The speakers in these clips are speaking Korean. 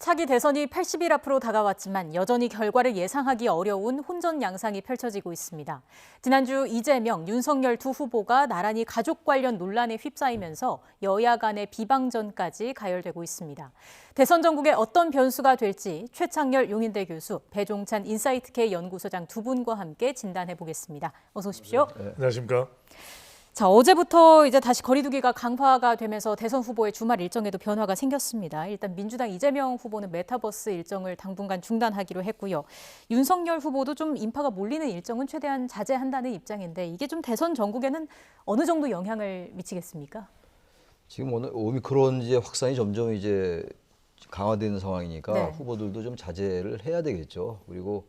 차기 대선이 80일 앞으로 다가왔지만 여전히 결과를 예상하기 어려운 혼전 양상이 펼쳐지고 있습니다. 지난주 이재명, 윤석열 두 후보가 나란히 가족 관련 논란에 휩싸이면서 여야 간의 비방전까지 가열되고 있습니다. 대선 전국에 어떤 변수가 될지 최창렬 용인대 교수, 배종찬 인사이트K 연구소장 두 분과 함께 진단해 보겠습니다. 어서 오십시오. 네, 안녕하십니까? 자, 어제부터 이제 다시 거리두기가 강화가 되면서 대선 후보의 주말 일정에도 변화가 생겼습니다. 일단 민주당 이재명 후보는 메타버스 일정을 당분간 중단하기로 했고요. 윤석열 후보도 좀 인파가 몰리는 일정은 최대한 자제한다는 입장인데 이게 좀 대선 전국에는 어느 정도 영향을 미치겠습니까? 지금 오늘 오미크론 이제 확산이 점점 이제 강화되는 상황이니까 네. 후보들도 좀 자제를 해야 되겠죠. 그리고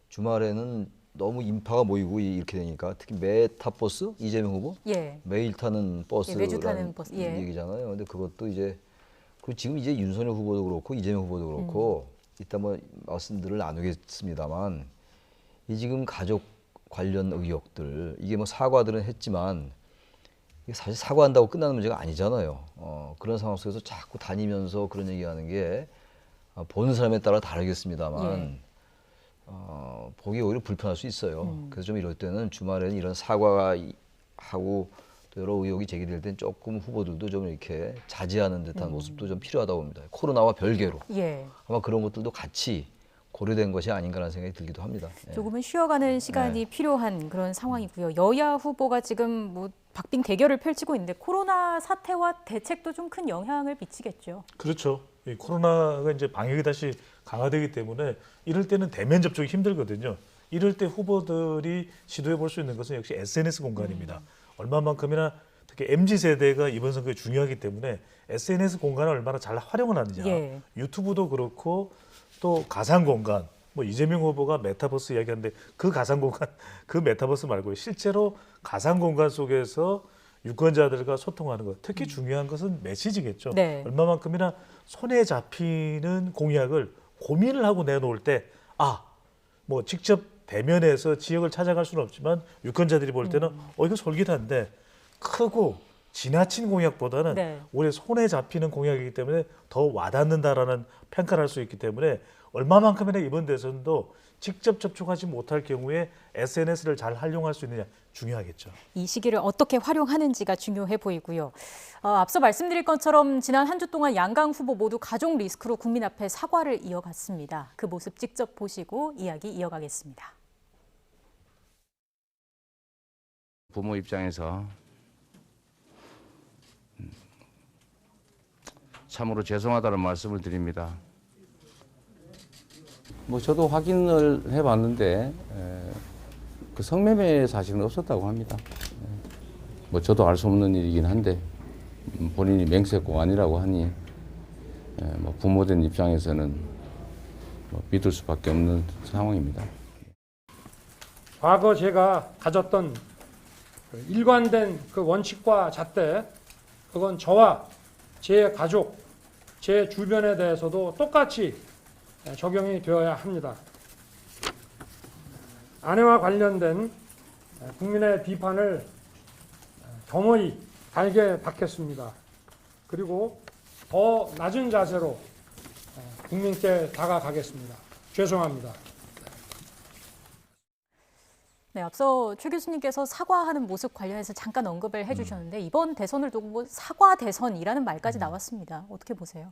주말에는 너무 인파가 모이고 이렇게 되니까 특히 메타버스 이재명 후보 예. 매일 타는 버스라는 매주 타는 버스, 예. 얘기잖아요. 근데 그것도 이제 그리고 지금 이제 윤석열 후보도 그렇고 이재명 후보도 그렇고 이따 뭐 말씀들을 나누겠습니다만 이 지금 가족 관련 의혹들 이게 뭐 사과들은 했지만 이게 사실 사과한다고 끝나는 문제가 아니잖아요. 그런 상황 속에서 자꾸 다니면서 그런 얘기하는 게 보는 사람에 따라 다르겠습니다만. 예. 보기 오히려 불편할 수 있어요. 그래서 좀 이럴 때는 주말에는 이런 사과가 하고 또 여러 의혹이 제기될 땐 조금 후보들도 좀 이렇게 자제하는 듯한 모습도 좀 필요하다고 봅니다. 코로나와 별개로. 예. 아마 그런 것들도 같이 고려된 것이 아닌가라는 생각이 들기도 합니다. 조금은 쉬어가는 시간이 필요한 그런 상황이고요. 여야 후보가 지금 뭐 박빙 대결을 펼치고 있는데 코로나 사태와 대책도 좀 큰 영향을 미치겠죠. 그렇죠. 이 코로나가 이제 방역이 다시 강화되기 때문에 이럴 때는 대면 접촉이 힘들거든요. 이럴 때 후보들이 시도해 볼 수 있는 것은 역시 SNS 공간입니다. 얼마만큼이나 특히 MZ세대가 이번 선거에 중요하기 때문에 SNS 공간을 얼마나 잘 활용을 하느냐. 예. 유튜브도 그렇고 또 가상 공간. 뭐 이재명 후보가 메타버스 이야기하는데 그 가상 공간, 그 메타버스 말고 실제로 가상 공간 속에서 유권자들과 소통하는 것. 특히 중요한 것은 메시지겠죠. 네. 얼마만큼이나 손에 잡히는 공약을 고민을 하고 내놓을 때, 뭐 직접 대면해서 지역을 찾아갈 수는 없지만 유권자들이 볼 때는 이거 솔깃한데 크고 지나친 공약보다는 네. 오히려 손에 잡히는 공약이기 때문에 더 와닿는다라는 평가를 할 수 있기 때문에 얼마만큼이나 이번 대선도 직접 접촉하지 못할 경우에 SNS를 잘 활용할 수 있느냐 중요하겠죠. 이 시기를 어떻게 활용하는지가 중요해 보이고요. 앞서 말씀드린 것처럼 지난 한 주 동안 양강 후보 모두 가족 리스크로 국민 앞에 사과를 이어갔습니다. 그 모습 직접 보시고 이야기 이어가겠습니다. 부모 입장에서 참으로 죄송하다는 말씀을 드립니다. 뭐 저도 확인을 해봤는데 그 성매매 사실은 없었다고 합니다. 뭐 저도 알 수 없는 일이긴 한데 본인이 맹세코 아니라고 하니 뭐 부모된 입장에서는 뭐 믿을 수밖에 없는 상황입니다. 과거 제가 가졌던 일관된 그 원칙과 잣대, 그건 저와 제 가족, 제 주변에 대해서도 똑같이 적용이 되어야 합니다. 아내와 관련된 국민의 비판을 겸허히 달게 받겠습니다. 그리고 더 낮은 자세로 국민께 다가가겠습니다. 죄송합니다. 네, 앞서 최 교수님께서 사과하는 모습 관련해서 잠깐 언급을 해주셨는데 이번 대선을 두고 뭐 사과 대선이라는 말까지 나왔습니다. 어떻게 보세요?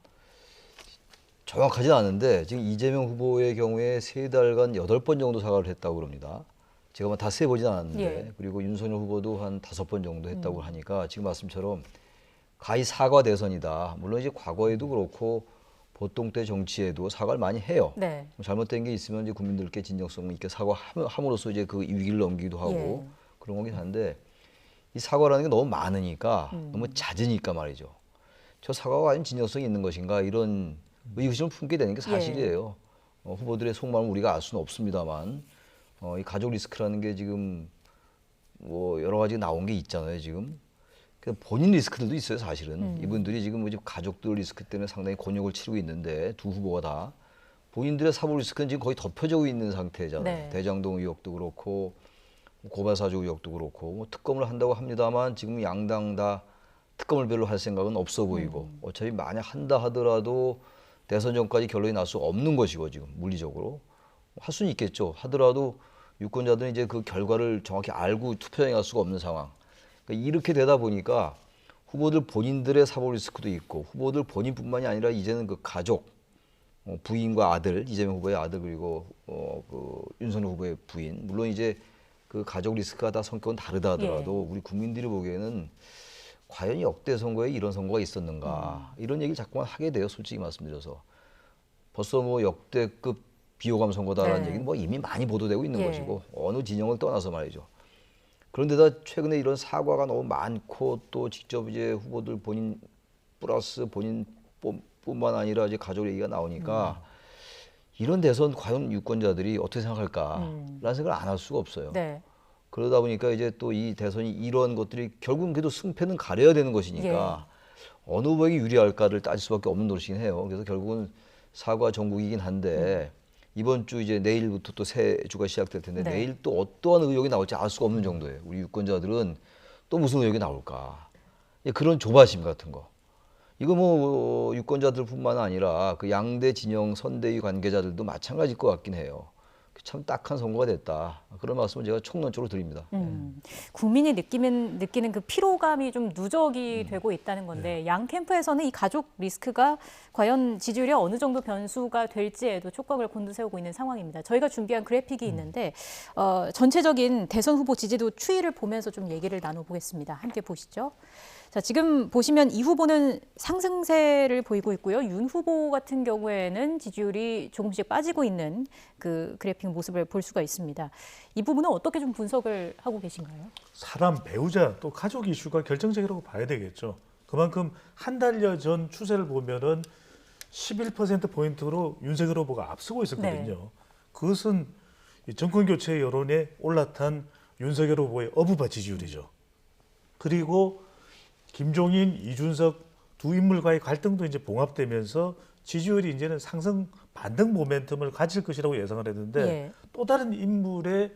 정확하진 않은데 지금 이재명 후보의 경우에 3달간 8번 정도 사과를 했다고 그럽니다. 제가 다 세보진 않았는데 예. 그리고 윤석열 후보도 한 5번 정도 했다고 하니까 지금 말씀처럼 가히 사과 대선이다. 물론 이제 과거에도 그렇고 보통 때 정치에도 사과를 많이 해요. 네. 잘못된 게 있으면 이제 국민들께 진정성 있게 사과함으로써 이제 그 위기를 넘기기도 하고 예. 그런 거긴 한데 이 사과라는 게 너무 많으니까 너무 잦으니까 말이죠. 저 사과가 과연 진정성이 있는 것인가 이런 의구심을 품게 되는 게 사실이에요. 후보들의 속마음을 우리가 알 수는 없습니다만 이 가족 리스크라는 게 지금 뭐 여러 가지 나온 게 있잖아요. 지금 본인 리스크들도 있어요. 사실은 이분들이 지금 뭐 가족들 리스크 때문에 상당히 곤욕을 치르고 있는데 두 후보가 다 본인들의 사법 리스크는 지금 거의 덮여지고 있는 상태잖아요. 네. 대장동 의혹도 그렇고 고발사주 의혹도 그렇고 뭐 특검을 한다고 합니다만 지금 양당 다 특검을 별로 할 생각은 없어 보이고 어차피 만약 한다 하더라도 대선 전까지 결론이 날 수 없는 것이고 지금 물리적으로 할 수는 있겠죠. 하더라도 유권자들은 이제 그 결과를 정확히 알고 투표장에 갈 수가 없는 상황. 그러니까 이렇게 되다 보니까 후보들 본인들의 사법 리스크도 있고 후보들 본인뿐만이 아니라 이제는 그 가족, 부인과 아들, 이재명 후보의 아들 그리고 그 윤석열 후보의 부인, 물론 이제 그 가족 리스크가 다 성격은 다르다 하더라도 우리 국민들이 보기에는 과연 역대 선거에 이런 선거가 있었는가 이런 얘기를 자꾸만 하게 돼요. 솔직히 말씀드려서 벌써 뭐 역대급 비호감 선거다라는 네. 얘기는 뭐 이미 많이 보도되고 있는 예. 것이고 어느 진영을 떠나서 말이죠. 그런데다 최근에 이런 사과가 너무 많고 또 직접 이제 후보들 본인 플러스 본인 뿐만 아니라 이제 가족 얘기가 나오니까 이런 대선 과연 유권자들이 어떻게 생각할까라는 생각을 안 할 수가 없어요. 네. 그러다 보니까 이제 또 이 대선이 이런 것들이 결국은 그래도 승패는 가려야 되는 것이니까 어느 후보에게 유리할까를 따질 수밖에 없는 노릇이긴 해요. 그래서 결국은 사과 전국이긴 한데 이번 주 이제 내일부터 또 새 주가 시작될 텐데 네. 내일 또 어떠한 의혹이 나올지 알 수가 없는 정도예요. 우리 유권자들은 또 무슨 의혹이 나올까? 그런 조바심 같은 거. 이거 뭐 유권자들뿐만 아니라 그 양대 진영 선대위 관계자들도 마찬가지일 것 같긴 해요. 참 딱한 선거가 됐다. 그런 말씀을 제가 총론적으로 드립니다. 국민이 느끼는 그 피로감이 좀 누적이 되고 있다는 건데 양 캠프에서는 이 가족 리스크가 과연 지지율에 어느 정도 변수가 될지에도 촉각을 곤두세우고 있는 상황입니다. 저희가 준비한 그래픽이 있는데 전체적인 대선 후보 지지도 추이를 보면서 좀 얘기를 나눠보겠습니다. 함께 보시죠. 자, 지금 보시면 이 후보는 상승세를 보이고 있고요. 윤 후보 같은 경우에는 지지율이 조금씩 빠지고 있는 그 그래픽 모습을 볼 수가 있습니다. 이 부분은 어떻게 좀 분석을 하고 계신가요? 사람, 배우자, 또 가족 이슈가 결정적이라고 봐야 되겠죠. 그만큼 한 달여 전 추세를 보면은 11%포인트로 윤석열 후보가 앞서고 있었거든요. 네. 그것은 이 정권 교체 여론에 올라탄 윤석열 후보의 어부바 지지율이죠. 그리고 김종인, 이준석 두 인물과의 갈등도 이제 봉합되면서 지지율이 이제는 상승 반등 모멘텀을 가질 것이라고 예상을 했는데 예. 또 다른 인물의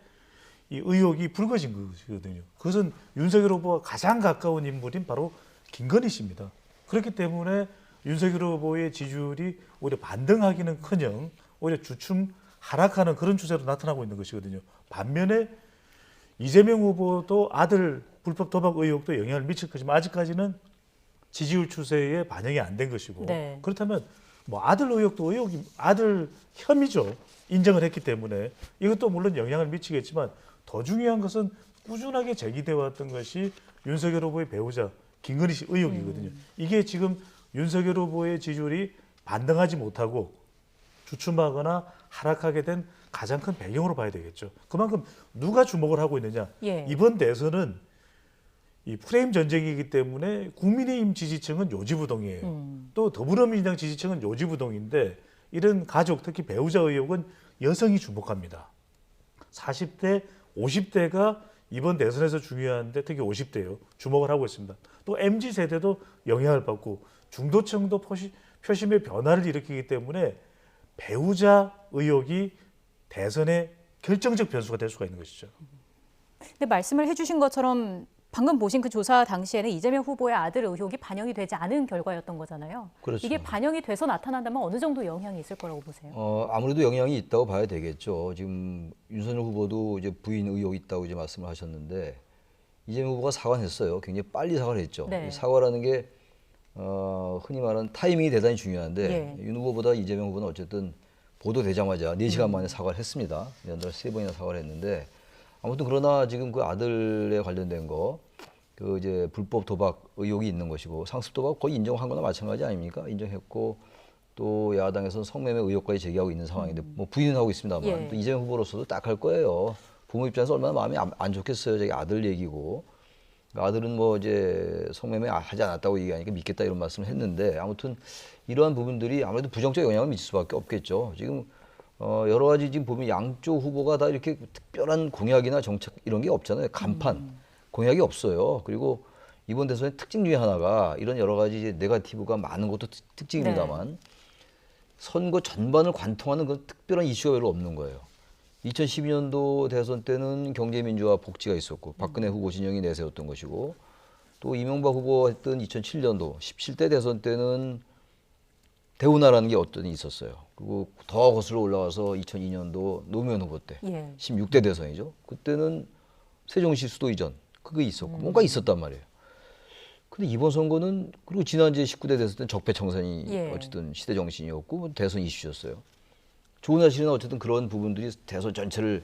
이 의혹이 불거진 것이거든요. 그것은 윤석열 후보와 가장 가까운 인물인 바로 김건희 씨입니다. 그렇기 때문에 윤석열 후보의 지지율이 오히려 반등하기는커녕 오히려 주춤 하락하는 그런 추세로 나타나고 있는 것이거든요. 반면에 이재명 후보도 아들 불법 도박 의혹도 영향을 미칠 것이지만 아직까지는 지지율 추세에 반영이 안 된 것이고 네. 그렇다면 뭐 아들 의혹도 의혹이 아들 혐의죠. 인정을 했기 때문에 이것도 물론 영향을 미치겠지만 더 중요한 것은 꾸준하게 제기돼 왔던 것이 윤석열 후보의 배우자 김건희 씨 의혹이거든요. 이게 지금 윤석열 후보의 지지율이 반등하지 못하고 주춤하거나 하락하게 된 가장 큰 배경으로 봐야 되겠죠. 그만큼 누가 주목을 하고 있느냐. 예. 이번 대선은 이 프레임 전쟁이기 때문에 국민의힘 지지층은 요지부동이에요. 또 더불어민주당 지지층은 요지부동인데 이런 가족 특히 배우자 의혹은 여성이 주목합니다. 40대, 50대가 이번 대선에서 중요한데 특히 50대요. 주목을 하고 있습니다. 또 MZ세대도 영향을 받고 중도층도 표심의 변화를 일으키기 때문에 배우자 의혹이 대선의 결정적 변수가 될 수가 있는 것이죠. 근데 말씀을 해주신 것처럼 방금 보신 그 조사 당시에는 이재명 후보의 아들 의혹이 반영이 되지 않은 결과였던 거잖아요. 그렇죠. 이게 반영이 돼서 나타난다면 어느 정도 영향이 있을 거라고 보세요? 아무래도 영향이 있다고 봐야 되겠죠. 지금 윤석열 후보도 이제 부인 의혹이 있다고 이제 말씀을 하셨는데 이재명 후보가 사과를 했어요. 굉장히 빨리 사과를 했죠. 네. 이 사과라는 게 흔히 말하는 타이밍이 대단히 중요한데 예. 윤 후보보다 이재명 후보는 어쨌든 보도되자마자 4시간 만에 사과를 했습니다. 연달아 3번이나 사과를 했는데 아무튼 그러나 지금 그 아들에 관련된 거, 그 이제 불법 도박 의혹이 있는 것이고 상습 도박 거의 인정한 거나 마찬가지 아닙니까? 인정했고 또 야당에서는 성매매 의혹까지 제기하고 있는 상황인데 뭐 부인은 하고 있습니다만 예. 또 이재명 후보로서도 딱 할 거예요. 부모 입장에서 얼마나 마음이 안 좋겠어요. 자기 아들 얘기고 아들은 뭐 이제 성매매 하지 않았다고 얘기하니까 믿겠다 이런 말씀을 했는데 아무튼 이러한 부분들이 아무래도 부정적 영향을 미칠 수밖에 없겠죠. 지금 여러 가지 지금 보면 양쪽 후보가 다 이렇게 특별한 공약이나 정책 이런 게 없잖아요. 간판 공약이 없어요. 그리고 이번 대선의 특징 중에 하나가 이런 여러 가지 이제 네거티브가 많은 것도 특징입니다만 선거 전반을 관통하는 그런 특별한 이슈가 별로 없는 거예요. 2012년도 대선 때는 경제민주화 복지가 있었고 박근혜 후보 진영이 내세웠던 것이고 또 이명박 후보 했던 2007년도 17대 대선 때는 대우나라는 게 어떤 있었어요. 그리고 더 거슬러 올라와서 2002년도 노무현 후보 때 예. 16대 대선이죠. 그때는 세종시 수도 이전 그게 있었고 뭔가 있었단 말이에요. 근데 이번 선거는 그리고 지난 이제 19대 대선 때는 적폐청산이 예. 어쨌든 시대 정신이었고 대선 이슈였어요. 좋은 사실은 어쨌든 그런 부분들이 대선 전체를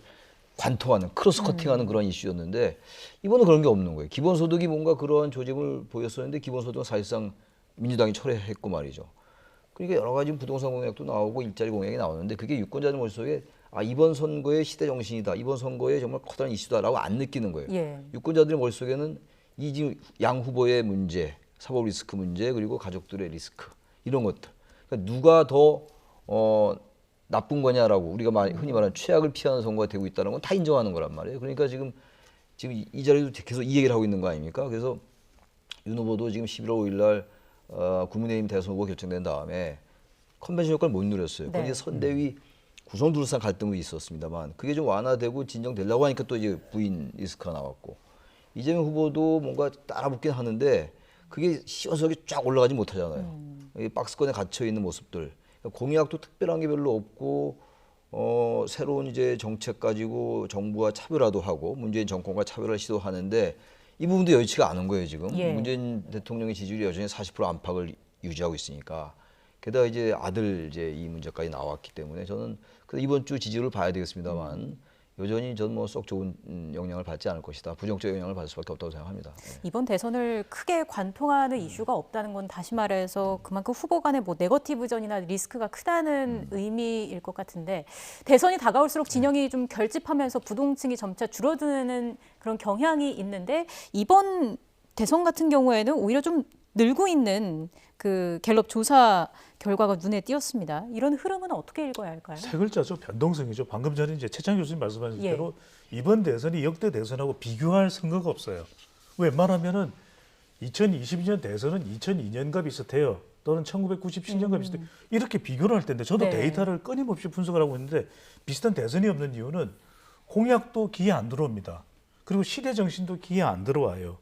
관통하는 크로스 커팅하는 그런 이슈였는데 이번은 그런 게 없는 거예요. 기본소득이 뭔가 그런 조짐을 보였었는데 기본소득은 사실상 민주당이 철회했고 말이죠. 그러니까 여러 가지 부동산 공약도 나오고 일자리 공약이 나오는데 그게 유권자들 머릿속에 아 이번 선거의 시대 정신이다. 이번 선거에 정말 커다란 이슈다라고 안 느끼는 거예요. 예. 유권자들의 머릿속에는 이 지금 양 후보의 문제, 사법 리스크 문제 그리고 가족들의 리스크 이런 것들. 그러니까 누가 더 나쁜 거냐라고 우리가 흔히 말하는 최악을 피하는 선거가 되고 있다는 건 다 인정하는 거란 말이에요. 그러니까 지금 이 자리도 계속 이 얘기를 하고 있는 거 아닙니까? 그래서 윤 후보도 지금 11월 5일 날 국민의힘 대선 후보 결정된 다음에 컨벤션 효과를 못 누렸어요. 네. 거기에 선대위 구성 둘러싼 갈등도 있었습니다만 그게 좀 완화되고 진정되려고 하니까 또 이제 부인 리스크가 나왔고 이재명 후보도 뭔가 따라붙긴 하는데 그게 시원하게 쫙 올라가지 못하잖아요. 이 박스권에 갇혀 있는 모습들. 공약도 특별한 게 별로 없고 새로운 이제 정책 가지고 정부와 차별화도 하고 문재인 정권과 차별화를 시도하는데 이 부분도 여의치가 않은 거예요 지금. 예. 문재인 대통령의 지지율이 여전히 40% 안팎을 유지하고 있으니까 게다가 이제 아들 이제 이 문제까지 나왔기 때문에 저는 그래서 이번 주 지지율을 봐야 되겠습니다만 여전히 저는 뭐 썩 좋은 영향을 받지 않을 것이다. 부정적 영향을 받을 수밖에 없다고 생각합니다. 네. 이번 대선을 크게 관통하는 이슈가 없다는 건 다시 말해서 그만큼 후보 간의 뭐 네거티브전이나 리스크가 크다는 의미일 것 같은데 대선이 다가올수록 진영이 좀 결집하면서 부동층이 점차 줄어드는 그런 경향이 있는데 이번 대선 같은 경우에는 오히려 좀 늘고 있는 그 갤럽 조사 결과가 눈에 띄었습니다. 이런 흐름은 어떻게 읽어야 할까요? 세 글자죠. 변동성이죠. 방금 전에 이제 최창 교수님 말씀하신 예. 대로 이번 대선이 역대 대선하고 비교할 선거가 없어요. 웬만하면은 2022년 대선은 2002년과 비슷해요. 또는 1997년과 비슷해요. 이렇게 비교를 할 텐데 저도 네. 데이터를 끊임없이 분석을 하고 있는데 비슷한 대선이 없는 이유는 공약도 귀에 안 들어옵니다. 그리고 시대 정신도 귀에 안 들어와요.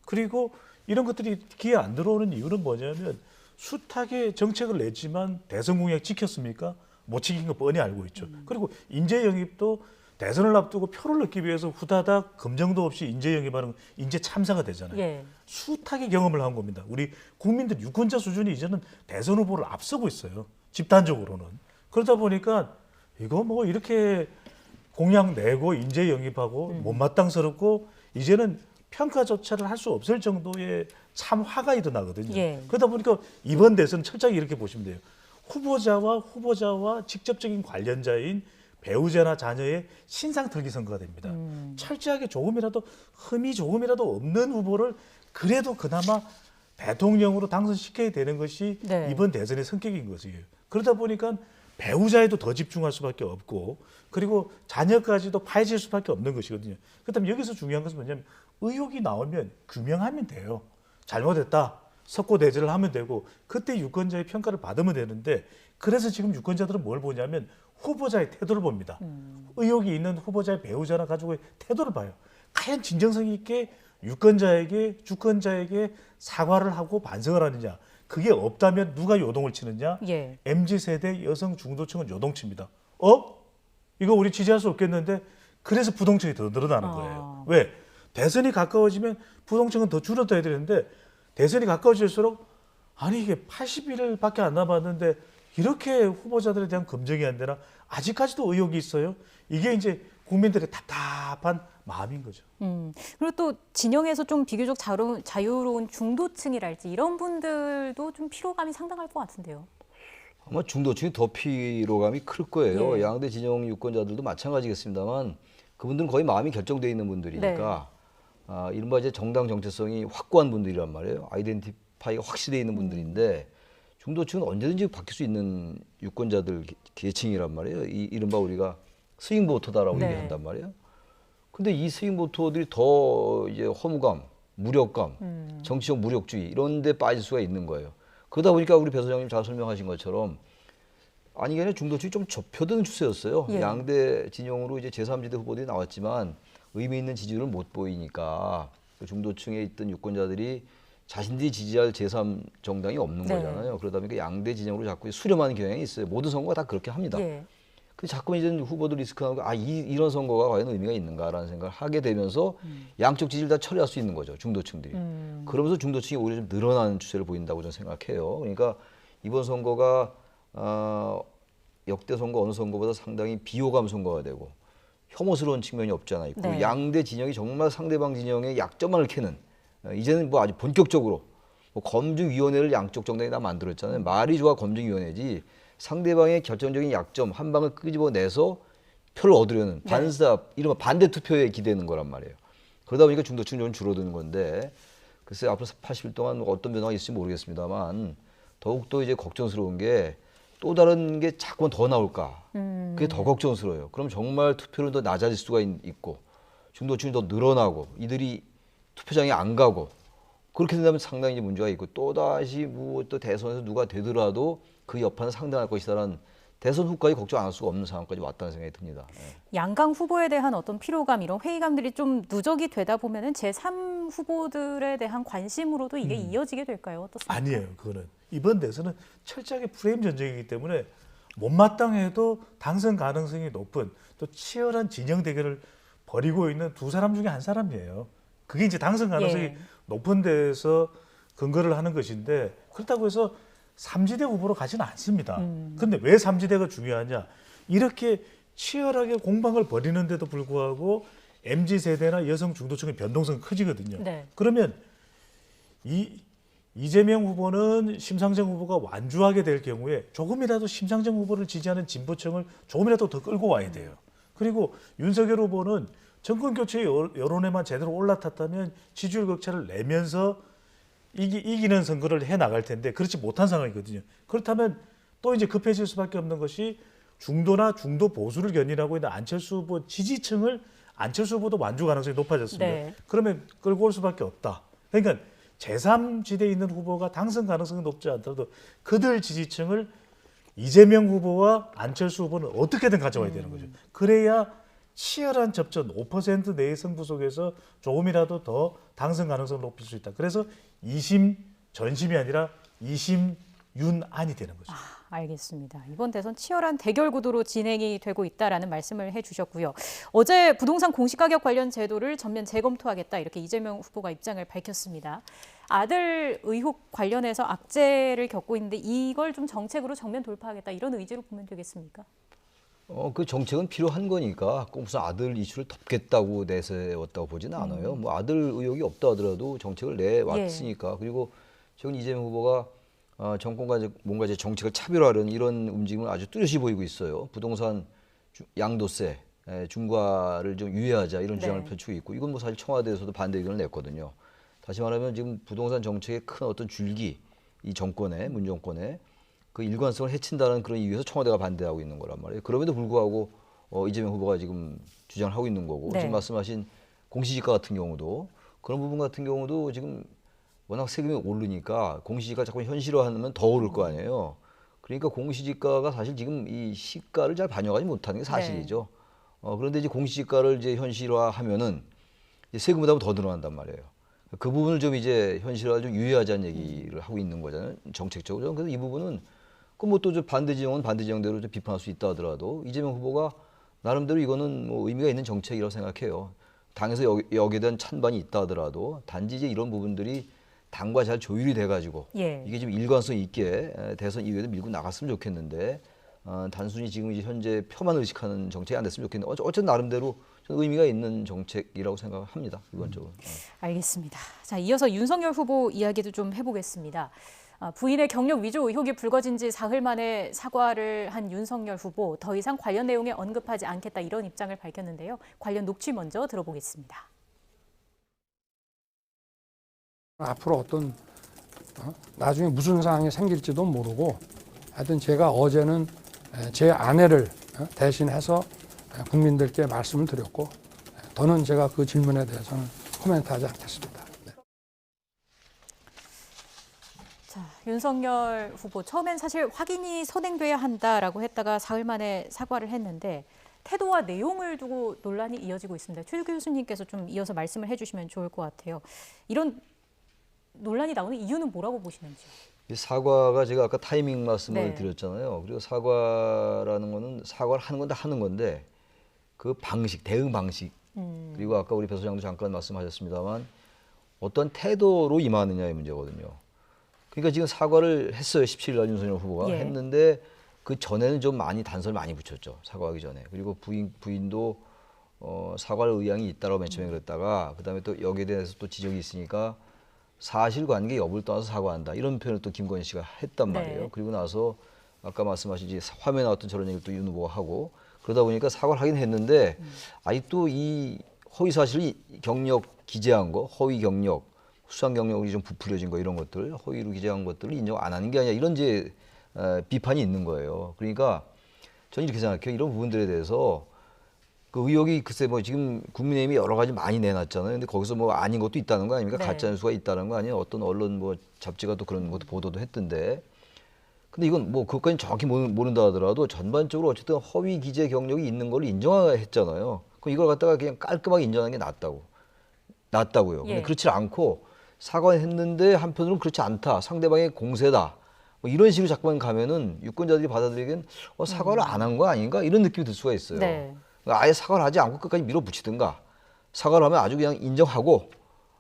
그리고 이런 것들이 귀에 안 들어오는 이유는 뭐냐면 숱하게 정책을 냈지만 대선 공약 지켰습니까? 못 지킨 거 뻔히 알고 있죠. 그리고 인재 영입도 대선을 앞두고 표를 얻기 위해서 후다닥 검증도 없이 인재 영입하는 인재 참사가 되잖아요. 예. 숱하게 경험을 한 겁니다. 우리 국민들 유권자 수준이 이제는 대선 후보를 앞서고 있어요. 집단적으로는. 그러다 보니까 이거 뭐 이렇게 공약 내고 인재 영입하고 못마땅스럽고 이제는 평가조차를 할 수 없을 정도의 참 화가 일어나거든요. 예. 그러다 보니까 이번 대선 철저히 이렇게 보시면 돼요. 후보자와 직접적인 관련자인 배우자나 자녀의 신상털기 선거가 됩니다. 철저하게 조금이라도 흠이 조금이라도 없는 후보를 그래도 그나마 대통령으로 당선시켜야 되는 것이 네. 이번 대선의 성격인 것이에요. 그러다 보니까 배우자에도 더 집중할 수밖에 없고 그리고 자녀까지도 파헤칠 수밖에 없는 것이거든요. 그렇다면 여기서 중요한 것은 뭐냐면 의혹이 나오면 규명하면 돼요. 잘못했다. 석고대죄를 하면 되고 그때 유권자의 평가를 받으면 되는데 그래서 지금 유권자들은 뭘 보냐면 후보자의 태도를 봅니다. 의혹이 있는 후보자의 배우자나 가족의 태도를 봐요. 과연 진정성 있게 유권자에게 주권자에게 사과를 하고 반성을 하느냐. 그게 없다면 누가 요동을 치느냐. 예. MZ세대 여성 중도층은 요동칩니다. 이거 우리 지지할 수 없겠는데 그래서 부동층이 더 늘어나는 거예요. 왜? 대선이 가까워지면 부동층은 더 줄어들어야 되는데 대선이 가까워질수록 아니 이게 80일밖에 안 남았는데 이렇게 후보자들에 대한 검증이 안 되나? 아직까지도 의혹이 있어요. 이게 이제 국민들의 답답한 마음인 거죠. 그리고 또 진영에서 좀 비교적 자유로운 중도층이랄지 이런 분들도 좀 피로감이 상당할 것 같은데요. 아마 중도층이 더 피로감이 클 거예요. 예. 양대 진영 유권자들도 마찬가지겠습니다만 그분들은 거의 마음이 결정돼 있는 분들이니까 이른바 이제 정당 정체성이 확고한 분들이란 말이에요. 아이덴티파이가 확실해 있는 분들인데 중도층은 언제든지 바뀔 수 있는 유권자들 계층이란 말이에요. 이른바 우리가 스윙 보터다라고 네. 얘기한단 말이에요. 근데 이 스윙 보터들이 더 이제 허무감, 무력감, 정치적 무력주의 이런 데 빠질 수가 있는 거예요. 그러다 보니까 우리 배 소장님 잘 설명하신 것처럼 아니 이게 아니라 중도층이 좀 좁혀드는 추세였어요. 예. 양대 진영으로 이제 제3지대 후보들이 나왔지만 의미 있는 지지율을 못 보이니까 그 중도층에 있던 유권자들이 자신들이 지지할 제3정당이 없는 네. 거잖아요. 그러다 보니까 양대 진영으로 자꾸 수렴하는 경향이 있어요. 모든 선거가 다 그렇게 합니다. 예. 근데 자꾸 이제 후보들 리스크하고 이런 선거가 과연 의미가 있는가라는 생각을 하게 되면서 양쪽 지지를 다 처리할 수 있는 거죠. 중도층들이. 그러면서 중도층이 오히려 좀 늘어나는 추세를 보인다고 저는 생각해요. 그러니까 이번 선거가 역대 선거 어느 선거보다 상당히 비호감 선거가 되고 혐오스러운 측면이 없지 않아 있고 네. 양대 진영이 정말 상대방 진영의 약점만을 캐는 이제는 뭐 아주 본격적으로 뭐 검증위원회를 양쪽 정당이 다 만들었잖아요. 말이 좋아 검증위원회지 상대방의 결정적인 약점 한 방을 끄집어내서 표를 얻으려는 반사, 이른바 반대 투표에 기대는 거란 말이에요. 그러다 보니까 중도층이 좀 줄어드는 건데 글쎄 앞으로 80일 동안 어떤 변화가 있을지 모르겠습니다만 더욱더 이제 걱정스러운 게 또 다른 게 자꾸만 더 나올까. 그게 더 걱정스러워요. 그럼 정말 투표율은 더 낮아질 수가 있고 중도층이 더 늘어나고 이들이 투표장에 안 가고 그렇게 된다면 상당히 이제 문제가 있고 또다시 뭐 또 대선에서 누가 되더라도 그 여파는 상당할 것이다라는 대선 후까지 걱정 안 할 수가 없는 상황까지 왔다는 생각이 듭니다. 양강 후보에 대한 어떤 피로감 이런 회의감들이 좀 누적이 되다 보면은 제3 후보들에 대한 관심으로도 이게 이어지게 될까요? 어떻습니까? 아니에요. 그거는 이번 대선은 철저하게 프레임 전쟁이기 때문에 못마땅해도 당선 가능성이 높은 또 치열한 진영 대결을 벌이고 있는 두 사람 중에 한 사람이에요. 그게 이제 당선 가능성이 예. 높은 데서 근거를 하는 것인데 그렇다고 해서 삼지대 후보로 가지는 않습니다. 그런데 왜 삼지대가 중요하냐? 이렇게 치열하게 공방을 벌이는데도 불구하고 MZ세대나 여성 중도층의 변동성이 커지거든요. 네. 그러면 이재명 후보는 심상정 후보가 완주하게 될 경우에 조금이라도 심상정 후보를 지지하는 진보층을 조금이라도 더 끌고 와야 돼요. 그리고 윤석열 후보는 정권 교체 여론에만 제대로 올라탔다면 지지율 격차를 내면서 이기는 선거를 해 나갈 텐데 그렇지 못한 상황이거든요. 그렇다면 또 이제 급해질 수밖에 없는 것이 중도나 중도 보수를 견인하고 있는 안철수 후보 지지층을 안철수 후보도 완주 가능성이 높아졌습니다. 네. 그러면 끌고 올 수밖에 없다. 그러니까 제3지대에 있는 후보가 당선 가능성이 높지 않더라도 그들 지지층을 이재명 후보와 안철수 후보는 어떻게든 가져와야 되는 거죠. 그래야 치열한 접전 5% 내의 승부 속에서 조금이라도 더 당선 가능성을 높일 수 있다. 그래서 2심 전심이 아니라 2심 윤안이 되는 거죠. 알겠습니다. 이번 대선 치열한 대결 구도로 진행이 되고 있다라는 말씀을 해주셨고요. 어제 부동산 공시가격 관련 제도를 전면 재검토하겠다 이렇게 이재명 후보가 입장을 밝혔습니다. 아들 의혹 관련해서 악재를 겪고 있는데 이걸 좀 정책으로 정면 돌파하겠다 이런 의지로 보면 되겠습니까? 그 정책은 필요한 거니까 꼭 무슨 아들 이슈를 덮겠다고 내세웠다고 보지는 않아요. 뭐 아들 의혹이 없다 하더라도 정책을 내왔으니까. 그리고 최근 이재명 후보가 정권과 뭔가 이제 정책을 차별화하는 이런 움직임을 아주 뚜렷이 보이고 있어요. 부동산 양도세 중과를 좀 유예하자 이런 주장을 펼치고 있고 이건 뭐 사실 청와대에서도 반대 의견을 냈거든요. 다시 말하면 지금 부동산 정책의 큰 어떤 줄기 이 정권의 문 정권의 그 일관성을 해친다는 그런 이유에서 청와대가 반대하고 있는 거란 말이에요. 그럼에도 불구하고 이재명 후보가 지금 주장을 하고 있는 거고 지금 말씀하신 공시지가 같은 경우도 그런 부분 같은 경우도 지금 워낙 세금이 오르니까 공시지가 자꾸 현실화하면 더 오를 거 아니에요. 그러니까 공시지가가 사실 지금 이 시가를 잘 반영하지 못하는 게 사실이죠. 그런데 이제 공시지가를 이제 현실화하면은 이제 세금 부담은 더 늘어난단 말이에요. 그 부분을 좀 이제 현실화를 좀 유예하자는 얘기를 하고 있는 거잖아요. 정책적으로. 그래서 이 부분은 그 뭐 또 반대 진영은 반대 진영대로 좀 비판할 수 있다 하더라도 이재명 후보가 나름대로 이거는 뭐 의미가 있는 정책이라고 생각해요. 당에서 여기에 대한 찬반이 있다 하더라도 단지 이제 이런 부분들이 당과 잘 조율이 돼가지고 이게 좀 일관성 있게 대선 이후에도 밀고 나갔으면 좋겠는데 단순히 지금 이제 현재 표만 의식하는 정책이 안 됐으면 좋겠는데 어쨌든 나름대로 저는 의미가 있는 정책이라고 생각합니다. 이번적으로. 알겠습니다. 자, 이어서 윤석열 후보 이야기도 좀 해보겠습니다. 부인의 경력 위조 의혹이 불거진 지 사흘 만에 사과를 한 윤석열 후보 더 이상 관련 내용에 언급하지 않겠다 이런 입장을 밝혔는데요. 관련 녹취 먼저 들어보겠습니다. 앞으로 어떤 나중에 무슨 상황이 생길지도 모르고 하여튼 제가 어제는 제 아내를 대신해서 국민들께 말씀을 드렸고 더는 제가 그 질문에 대해서는 코멘트하지 않겠습니다. 자, 윤석열 후보 처음엔 사실 확인이 선행돼야 한다라고 했다가 사흘 만에 사과를 했는데 태도와 내용을 두고 논란이 이어지고 있습니다. 최 교수님께서 좀 이어서 말씀을 해주시면 좋을 것 같아요. 이런 논란이 나오는 이유는 뭐라고 보시는지요? 이 사과가 제가 아까 타이밍 말씀을 네. 드렸잖아요. 그리고 사과라는 거는 사과를 하는 건데 그 방식, 대응 방식 그리고 아까 우리 배 소장도 잠깐 말씀하셨습니다만 어떤 태도로 임하느냐의 문제거든요. 그러니까 지금 사과를 했어요. 17일 날 윤석열 후보가 예. 했는데 그 전에는 좀 단서를 많이 붙였죠. 사과하기 전에. 그리고 부인도 사과할 의향이 있다고 맨 처음에 그랬다가 그다음에 또 여기에 대해서 또 지적이 있으니까 사실관계 여부를 떠나서 사과한다. 이런 표현을 또 김건희 씨가 했단 네. 말이에요. 그리고 나서 아까 말씀하신 화면에 나왔던 저런 얘기를 또 윤 후보가 하고 그러다 보니까 사과를 하긴 했는데 아직도 이 허위 사실을 경력 기재한 거, 허위 경력, 수상 경력이 좀 부풀려진 거 이런 것들, 허위로 기재한 것들을 인정 안 하는 게 아니라 이런 이제 비판이 있는 거예요. 그러니까 저는 이렇게 생각해요. 이런 부분들에 대해서 그 의혹이 글쎄 뭐 지금 국민의힘이 여러 가지 많이 내놨잖아요. 근데 거기서 뭐 아닌 것도 있다는 거 아닙니까? 네. 가짜 뉴스가 있다는 거 아니에요? 어떤 언론 뭐 잡지가 또 그런 것도 보도도 했던데. 근데 이건 뭐 그것까지 정확히 모른다 하더라도 전반적으로 어쨌든 허위 기재 경력이 있는 걸 인정했잖아요. 그럼 이걸 갖다가 그냥 깔끔하게 인정하는 게 낫다고요. 근데 예. 그렇지 않고 사과했는데 한편으로는 그렇지 않다. 상대방의 공세다. 뭐 이런 식으로 자꾸만 가면은 유권자들이 받아들이기엔 사과를 안 한 거 아닌가 이런 느낌이 들 수가 있어요. 네. 그러니까 아예 사과를 하지 않고 끝까지 밀어붙이든가 사과를 하면 아주 그냥 인정하고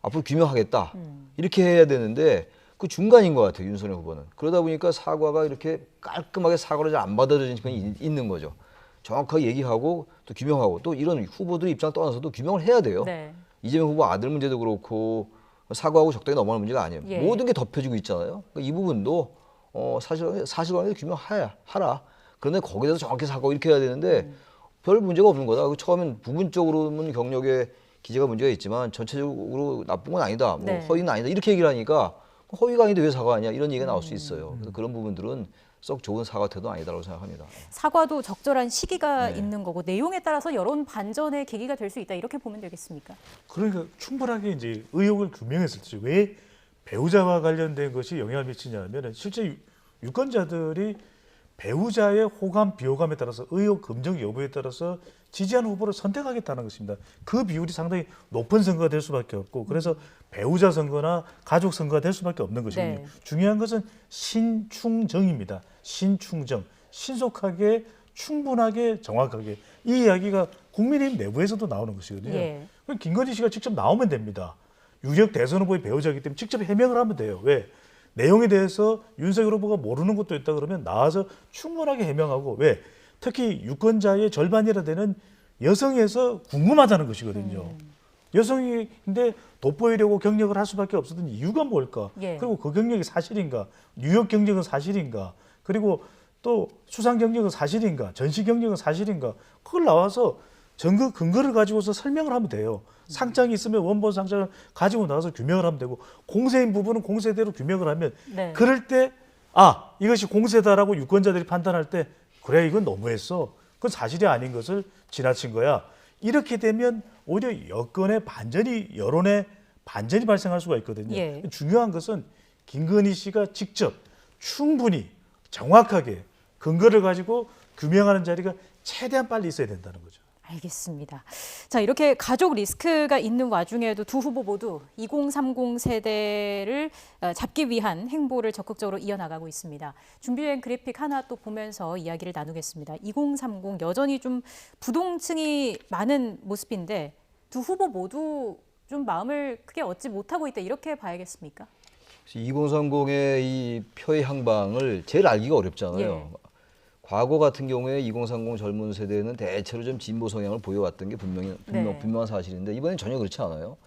앞으로 규명하겠다 이렇게 해야 되는데 그 중간인 것 같아요. 윤석열 후보는. 그러다 보니까 사과가 이렇게 깔끔하게 사과를 잘 안 받아들이는 측면이 있는 거죠. 정확하게 얘기하고 또 규명하고 또 이런 후보들의 입장 떠나서도 규명을 해야 돼요. 네. 이재명 후보 아들 문제도 그렇고 사과하고 적당히 넘어가는 문제가 아니에요. 예. 모든 게 덮여지고 있잖아요. 그러니까 이 부분도 사실관계를 규명하라. 그런데 거기에서 정확히 사과하고 이렇게 해야 되는데 별 문제가 없는 거다. 처음엔 부분적으로는 경력에 기재가 문제가 있지만 전체적으로 나쁜 건 아니다. 뭐 네. 허위는 아니다. 이렇게 얘기를 하니까 허위가 아닌데 왜 사과하냐 이런 얘기가 나올 수 있어요. 그래서 그런 부분들은 썩 좋은 사과 태도는 아니다라고 생각합니다. 사과도 적절한 시기가 네. 있는 거고 내용에 따라서 여론 반전의 계기가 될 수 있다 이렇게 보면 되겠습니까? 그러니까 충분하게 이제 의혹을 규명했을 때 왜 배우자와 관련된 것이 영향을 미치냐면 실제 유권자들이 배우자의 호감 비호감에 따라서 의혹 검증 여부에 따라서 지지하는 후보를 선택하겠다는 것입니다. 그 비율이 상당히 높은 선거가 될 수밖에 없고 그래서 배우자 선거나 가족 선거가 될 수밖에 없는 것이거든요. 네. 중요한 것은 신충정입니다. 신충정. 신속하게 충분하게 정확하게 이 이야기가 국민의힘 내부에서도 나오는 것이거든요. 예. 그럼 김건희 씨가 직접 나오면 됩니다. 유력 대선 후보의 배우자이기 때문에 직접 해명을 하면 돼요. 왜? 내용에 대해서 윤석열 후보가 모르는 것도 있다 그러면 나와서 충분하게 해명하고 왜? 특히 유권자의 절반이라 되는 여성에서 궁금하다는 것이거든요. 여성인데 돋보이려고 경력을 할 수밖에 없었던 이유가 뭘까? 예. 그리고 그 경력이 사실인가? 뉴욕 경력은 사실인가? 그리고 또 수상 경력은 사실인가? 전시 경력은 사실인가? 그걸 나와서 증거 근거를 가지고서 설명을 하면 돼요. 상장이 있으면 원본 상장을 가지고 나와서 규명을 하면 되고 공세인 부분은 공세대로 규명을 하면 네. 그럴 때 이것이 공세다라고 유권자들이 판단할 때 그래 이건 너무했어. 그건 사실이 아닌 것을 지나친 거야. 이렇게 되면 오히려 여론의 반전이 발생할 수가 있거든요. 예. 중요한 것은 김건희 씨가 직접 충분히 정확하게 근거를 가지고 규명하는 자리가 최대한 빨리 있어야 된다는 거죠. 알겠습니다. 자, 이렇게 가족 리스크가 있는 와중에도 두 후보 모두 2030 세대를 잡기 위한 행보를 적극적으로 이어나가고 있습니다. 준비된 그래픽 하나 또 보면서 이야기를 나누겠습니다. 2030 여전히 좀 부동층이 많은 모습인데 두 후보 모두 좀 마음을 크게 얻지 못하고 있다 이렇게 봐야겠습니까? 2030의 이 표의 향방을 제일 알기가 어렵잖아요. 예. 과거 같은 경우에 2030 젊은 세대는 대체로 좀 진보 성향을 보여왔던 게 네. 분명한 사실인데 이번엔 전혀 그렇지 않아요.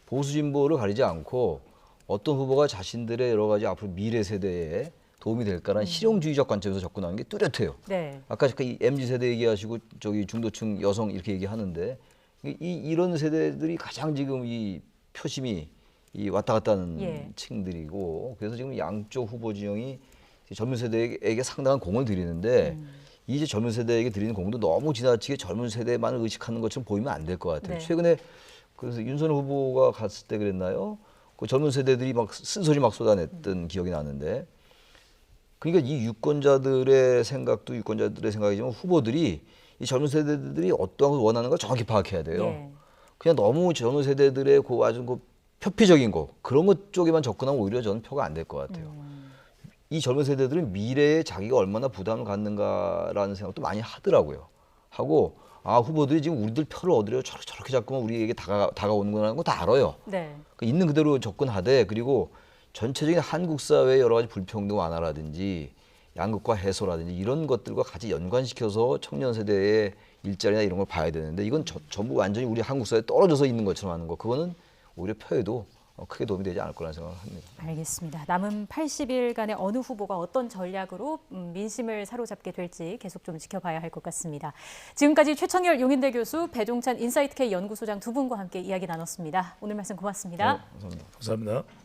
보수 진보를 가리지 않고 어떤 후보가 자신들의 여러 가지 앞으로 미래 세대에 도움이 될까라는 실용주의적 관점에서 접근하는 게 뚜렷해요. 네. 아까 이 MZ 세대 얘기하시고 저기 중도층 여성 이렇게 얘기하는데 이런 세대들이 가장 지금 이 표심이 이 왔다 갔다 하는 예. 층들이고 그래서 지금 양쪽 후보 진영이 젊은 세대에게 상당한 공을 들이는데 이제 젊은 세대에게 드리는 공도 너무 지나치게 젊은 세대만을 의식하는 것처럼 보이면 안 될 것 같아요. 네. 최근에 그래서 윤석열 후보가 갔을 때 그랬나요? 그 젊은 세대들이 막 쓴소리 막 쏟아냈던 기억이 나는데 그러니까 이 유권자들의 생각이지만 후보들이 이 젊은 세대들이 어떠한 걸 원하는 걸 정확히 파악해야 돼요. 예. 그냥 너무 젊은 세대들의 아주 표피적인 거 그런 것 쪽에만 접근하면 오히려 저는 표가 안 될 것 같아요. 이 젊은 세대들은 미래에 자기가 얼마나 부담을 갖는가라는 생각도 많이 하더라고요. 하고 후보들이 지금 우리들 표를 얻으려 저렇게 자꾸만 우리에게 다가오는구나 하는 거 다 알아요. 네. 있는 그대로 접근하되 그리고 전체적인 한국 사회의 여러 가지 불평등 완화라든지 양극화 해소라든지 이런 것들과 같이 연관시켜서 청년 세대의 일자리나 이런 걸 봐야 되는데 이건 전부 완전히 우리 한국 사회에 떨어져서 있는 것처럼 하는 거 그거는 오히려 표에도 크게 도움이 되지 않을 거라는 생각을 합니다. 알겠습니다. 남은 80일간의 어느 후보가 어떤 전략으로 민심을 사로잡게 될지 계속 좀 지켜봐야 할 것 같습니다. 지금까지 최청열 용인대 교수, 배종찬 인사이트K 연구소장 두 분과 함께 이야기 나눴습니다. 오늘 말씀 고맙습니다. 감사합니다. 감사합니다.